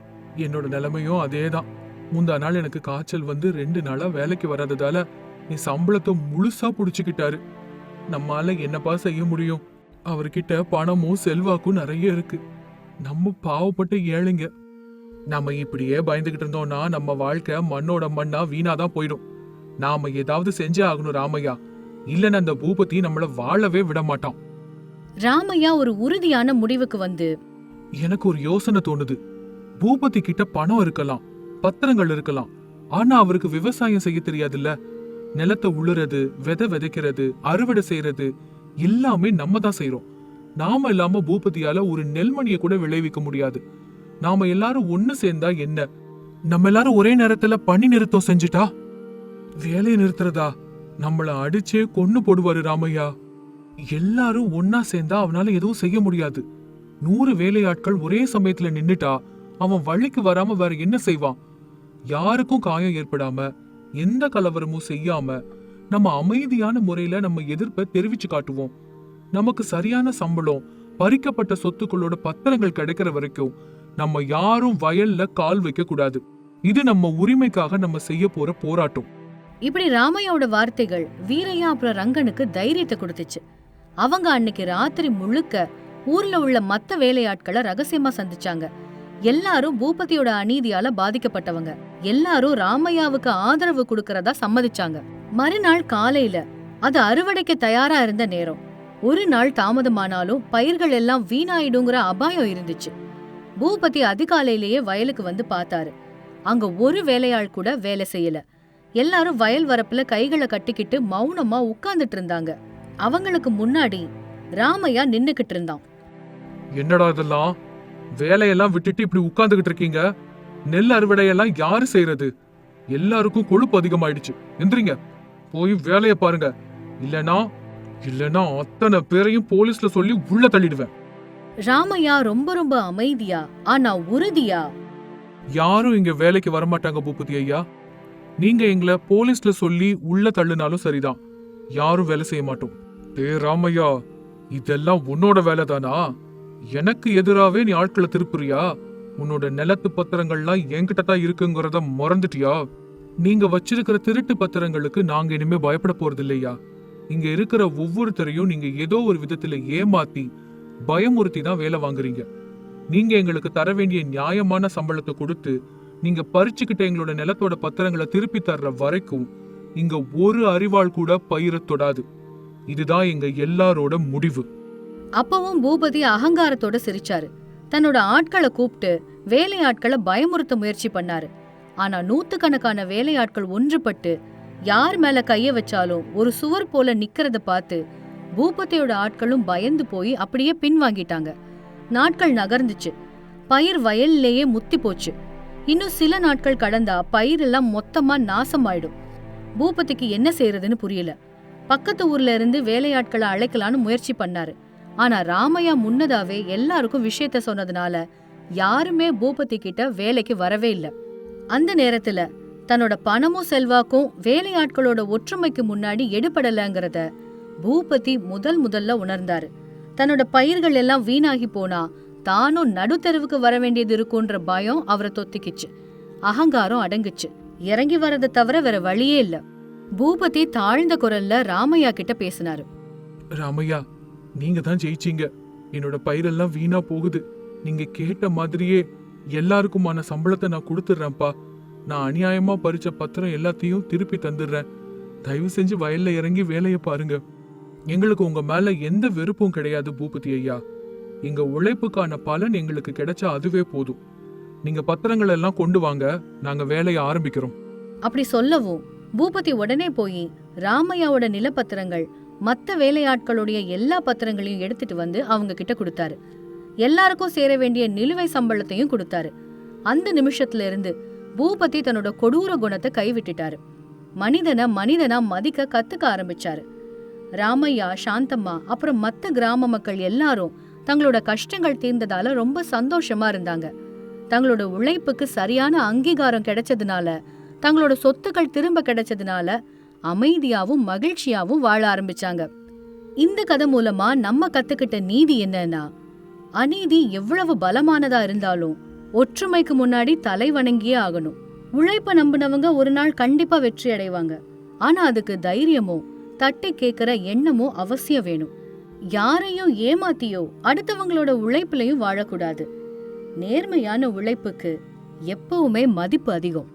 என்னோட நிலைமையும் அதேதான். முந்தா நாள் எனக்கு காய்ச்சல் வந்து 2 நாளா வேலைக்கு வராததால நீ சம்பளத்தை முழுசா புடிச்சுக்கிட்டாரு. நம்மால என்னப்பா செய்ய முடியும்? அவர்கிட்ட பணமும் செல்வாக்கும் நிறைய இருக்கு. நம்ம பாவப்பட்ட ஏழைங்க. நாம இப்படியே பயந்துகிட்டு இருந்தோம்னா நம்ம வாழ்க்கை மண்ணோட மண்ணா வீணாதான் போயிடும். நாம ஏதாவது செஞ்சே ஆகணும் ராமையா. இல்லன்னு அந்த பூபதி நம்மள வாழவே விட மாட்டான். ராமையா ஒரு உறுதியான முடிவுக்கு வந்து, எனக்கு ஒரு யோசனை தோணுது. பூபதி கிட்ட பணம் இருக்கலாம், பத்திரங்கள் இருக்கலாம். ஆனா அவருக்கு விவசாயம் செய்ய தெரியாதுல்ல. நிலத்தை உழுறது, விதை விதைக்கிறது, அறுவடை செய்யறது எல்லாமே நம்ம தான் செய்யறோம். நாம இல்லாம பூபதியால ஒரு நெல்மணியை கூட விளைவிக்க முடியாது. நாம எல்லாரும் ஒண்ணு சேர்ந்தா என்ன? நம்ம எல்லாரும் ஒரே நேரத்துல பணி நிறுத்தம் செஞ்சுட்டா வேலையை நிறுத்துறதா? நம்மள அடிச்சே கொன்னு போடுவாரு ராமையா. எல்லாரும் ஒன்னா சேர்ந்தா அவனால எதுவும் செய்ய முடியாது. 100 வேலையாட்கள் ஒரே சமயத்துல நின்னுட்டா அவன் வழிக்கு வராம வேற என்ன செய்வான்? யாருக்கும் காயம் ஏற்படாம, எந்த கலவரமும் செய்யாம நம்ம அமைதியான முறையில நம்ம எதிர்ப்பை தெரிவிச்சு காட்டுவோம். நமக்கு சரியான சம்பளம், பறிக்கப்பட்ட சொத்துக்களோட பத்திரங்கள் கிடைக்கிற வரைக்கும் நம்ம யாரும் வயல்ல கால் வைக்க கூடாது. இது நம்ம உரிமைக்காக நம்ம செய்ய போற போராட்டம். இப்படி ராமையாவோட வார்த்தைகள் வீரையா அப்புறம் ரங்கனுக்கு தைரியத்தை கொடுத்துச்சு. அவங்க அன்னைக்கு ராத்திரி முழுக்க ஊர்ல உள்ள மத்த வேலையாட்களை ரகசியமா சந்திச்சாங்க. எல்லாரும் பூபதியோட அநீதியால பாதிக்கப்பட்டவங்க. எல்லாரும் ராமையாவுக்கு ஆதரவு கொடுக்கறதா சம்மதிச்சாங்க. மறுநாள் காலையில அது அறுவடைக்கு தயாரா இருந்த நேரம். ஒரு நாள் தாமதமானாலும் பயிர்கள் எல்லாம் வீணாயிடுங்கிற அபாயம் இருந்துச்சு. பூபதி அதிகாலையிலேயே வயலுக்கு வந்து பார்த்தாரு. அங்க ஒரு வேலையாள் கூட வேலை செய்யல. எல்லாரும் வயல் வரப்புல கைகளை கட்டிக்கிட்டு மௌனமா உட்கார்ந்துட்டு இருந்தாங்க. அவங்களுக்கு முன்னாடி ராமையா நின்னுகிட்டு இருந்தான். என்னடா இதெல்லாம்? வேலையெல்லாம் விட்டுட்டு இப்படி உட்கார்ந்துகிட்டு இருக்கீங்க? நெல் அறுவடையெல்லாம் யாரு செய்யறது? எல்லாருக்கும் கொழுப்பு அதிகமாயிடுச்சு. எந்திரிங்க, போய் வேலைய பாருங்க. இல்லனா அத்தனை பேரையும் போலீஸ்ல சொல்லி உள்ள தள்ளிடுவேன். ராமையா ரொம்ப ரொம்ப அமைதியா ஆனா உறுதியா, யாரும் இங்க வேலைக்கு வரமாட்டாங்க பூபதி ஐயா. நீங்க எங்களை போலீஸ்ல சொல்லி உள்ள தள்ளுனாலும் சரிதான், யாரும் வேலை செய்ய மாட்டோம். ராமையா, இதெல்லாம் உன்னோட வேலை தானா? எனக்கு எதிராவே நீ ஆட்களை திருப்புறியா? உன்னோட நிலத்து பத்திரங்கள்லாம் என்கிட்ட தான் இருக்குங்கிறத மறந்துட்டியா? நீங்க வச்சிருக்கிற திருட்டு பத்திரங்களுக்கு நாங்க இனிமே பயப்பட போறது இல்லையா? இங்க இருக்கிற ஒவ்வொருத்தரையும் நீங்க ஏதோ ஒரு விதத்துல ஏமாத்தி பயமுறுத்தி தான் வேலை வாங்குறீங்க. நீங்க எங்களுக்கு தர வேண்டிய நியாயமான சம்பளத்தை கொடுத்து நீங்க பறிச்சுக்கிட்ட எங்களோட நிலத்தோட பத்திரங்களை திருப்பி தர்ற வரைக்கும் இங்க ஒரு அறிவாள் கூட பயிரை தொடாது. இதுதான் எங்க எல்லாரோட முடிவு. அப்பவும் பூபதி அகங்காரத்தோட சிரிச்சாரு. தன்னோட ஆட்களை கூப்பிட்டு வேலையாட்களை பயமுறுத்த முயற்சி பண்ணாரு. ஆனா நூத்துக்கணக்கான வேலையாட்கள் ஒன்றுபட்டு யார் மேல கைய வச்சாலும் ஒரு சுவர் போல நிக்கிறத பார்த்து பூபதியோட ஆட்களும் பயந்து போய் அப்படியே பின்வாங்கிட்டாங்க. நாட்கள் நகர்ந்துச்சு. பயிர் வயல்லேயே முத்தி போச்சு. இன்னும் சில நாட்கள் கடந்தா பயிரெல்லாம் மொத்தமா நாசமாயிடும். பூபதிக்கு என்ன செய்யறதுன்னு புரியல. பக்கத்து ஊர்ல இருந்து வேலையாட்களை அழைக்கலான்னு முயற்சி பண்ணாரு. ஆனா ராமையா முன்னதாவே எல்லாருக்கும் விஷயத்த சொன்னதுனால யாருமே பூபதி கிட்ட வேலைக்கு வரவே இல்ல. அந்த நேரத்துல தன்னோட பணமும் செல்வாக்கும் வேலையாட்களோட ஒற்றுமைக்கு முன்னாடி எடுபடலங்கிறத பூபதி முதல்ல உணர்ந்தாரு. தன்னோட பயிர்கள் எல்லாம் வீணாகி போனா தானும் நடுத்தெருவுக்கு வர வேண்டியது இருக்குன்ற பயம் அவரை தொத்திக்கிச்சு. அகங்காரம் அடங்குச்சு. இறங்கி வரதை தவிர வேற வழியே இல்ல. பூபதி தாழ்ந்த குரல்ல ராமையா கிட்ட பேசினாரு. ராமையா, நீங்க தான் ஜெயிச்சீங்க. என்னோட பயிரெல்லாம் வீணா போகுது. நீங்க கேட்ட மாதிரியே எல்லாருக்குமான சம்பளத்தை நான் கொடுத்துடுறேன்ப்பா. நான் அநியாயமா பறிச்ச பத்திரம் எல்லாத்தையும் திருப்பி தந்துடுறேன். தயவு செஞ்சு வயல்ல இறங்கி வேலைய பாருங்க. எங்களுக்கு உங்க மேல எந்த வெறுப்பும் கிடையாது பூபதி ஐயா. எங்க உழைப்புக்கான பலன் எங்களுக்கு கிடைச்சா அதுவே போதும். நீங்க பத்திரங்கள் எல்லாம் கொண்டு வாங்க, நாங்க வேலையை ஆரம்பிக்கிறோம். அப்படி சொல்லவும் பூபதி உடனே போய் ராமையாவோட நிலப்பத்திரங்கள் மத்த வேலையாட்களுடைய எல்லா பத்திரங்களையும் எடுத்துட்டு வந்து அவங்க கிட்ட கொடுத்தாரு. எல்லாருக்கும் சேர வேண்டிய நிலுவை சம்பளத்தையும் கொடுத்தாரு. அந்த நிமிஷத்துல இருந்து பூபதி தன்னோட கொடூர குணத்தை கைவிட்டுட்டாரு. மனிதனா மதிக்க கத்துக்க ஆரம்பிச்சாரு. ராமையா, சாந்தம்மா அப்புறம் மத்த கிராம மக்கள் எல்லாரும் தங்களோட கஷ்டங்கள் தீர்ந்ததால ரொம்ப சந்தோஷமா இருந்தாங்க. தங்களோட உழைப்புக்கு சரியான அங்கீகாரம் கிடைச்சதுனால, தங்களோட சொத்துக்கள் திரும்ப கிடைச்சதுனால அமைதியாவும் மகிழ்ச்சியாவும் வாழ ஆரம்பிச்சாங்க. இந்த கதை மூலமா நம்ம கத்துக்கிட்ட நீதி என்னன்னா, அநீதி எவ்வளவு பலமானதா இருந்தாலும் ஒற்றுமைக்கு முன்னாடி தலை வணங்கியே ஆகணும். உழைப்ப நம்பினவங்க ஒரு நாள் கண்டிப்பா வெற்றி அடைவாங்க. ஆனா அதுக்கு தைரியமும் தட்டி கேட்கிற எண்ணமும் அவசியம் வேணும். யாரையும் ஏமாத்தியோ அடுத்தவங்களோட உழைப்புலயும் வாழக்கூடாது. நேர்மையான உழைப்புக்கு எப்பவுமே மதிப்பு அதிகம்.